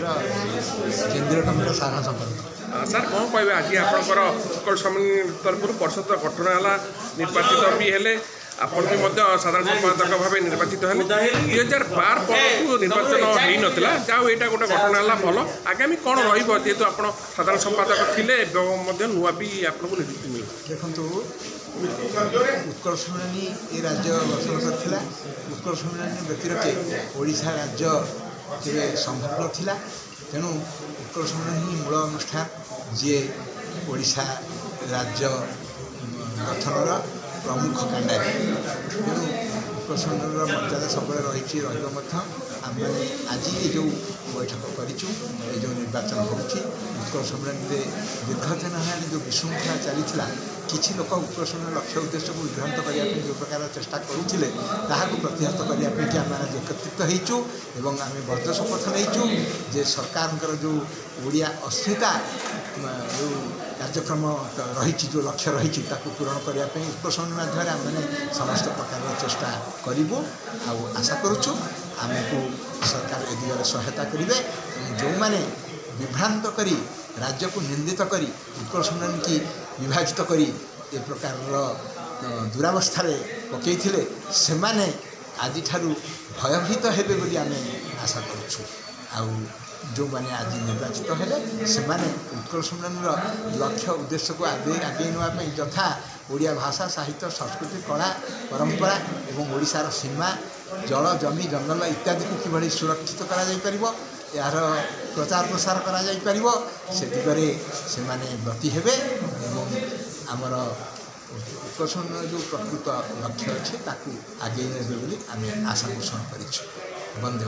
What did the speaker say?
केन्द्रीय कमिटी साधारण संपादक। सर कौन कहे आज आपंकर उत्कल सम्मेलन तरफ परिषद गठन है निर्वाचित भी हेले आपन भी साधारण संपादक भाव निर्वाचित है 2012 पर निर्वाचन हो नाला जाओ यहाँ गोटे घटना है भल आगामी कौन रेतु आप साधारण संपादक थे नुआ भी आपको नियुक्ति मिले देखु उत्कल सम्मेलन ये राज्य गठन करथिला। उत्कल सम्मेलन व्यतिरके ओडिशा राज्य केवे संभव नथिला तेणु उत्कल सम्मेलन ही मूल अनुष्ठान जी ओडिशा राज्य गठनर प्रमुख कांडारी तेणु उत्कल सम्मेलन मर्यादा सब रही आम आज ये जो बैठक करूँ ये जो निर्वाचन होती उत्कल सम्मेलन में दीर्घ दिन है जो विशृंखला चली किसी लोक उत्कल सम्मेलन लक्ष्य उद्देश्य को विभ्रांत करने जो प्रकार चेष्टा करुले ताकू प्रतिहत करने आम एकत्रित होइचु एवं आम बद्ध शपथ नहीं जे सरकार जो ओडिया अस्मिता जो कार्यक्रम रही जो लक्ष्य रही पूरण करने उत्कल सम्मेलन माध्यम आम समस्त प्रकार चेष्टा करूँ आशा करुचु आमको सरकार ए दिगरे सहायता करेंगे जो मैंने विभ्रांत करी राज्य को निंदित करी उत्कल सम्मेलन की विभाजित करी ए प्रकार दुरावस्था पकई से माने आज भयभीत हेबे बोली आम आशा करुचु जो मैंने आज निर्वाचित हेले से माने उत्कल सम्मेलन लक्ष्य उद्देश्य को आगे नापी यथा ओडिया भाषा साहित्य संस्कृति कला परंपरा एवं ओडिशार सीमा जल जमी जंगल इत्यादि को किभली सुरक्षित कर यार प्रचार प्रसार करा जाई परिबो से दिगरे से माने ब्रती हेबे एवं आमर उत्कल सम्मेलन जो प्रकृत लक्ष्य अच्छे ताकू आगे नेबे बोली आम आशा पोषण करिछु। बंदे।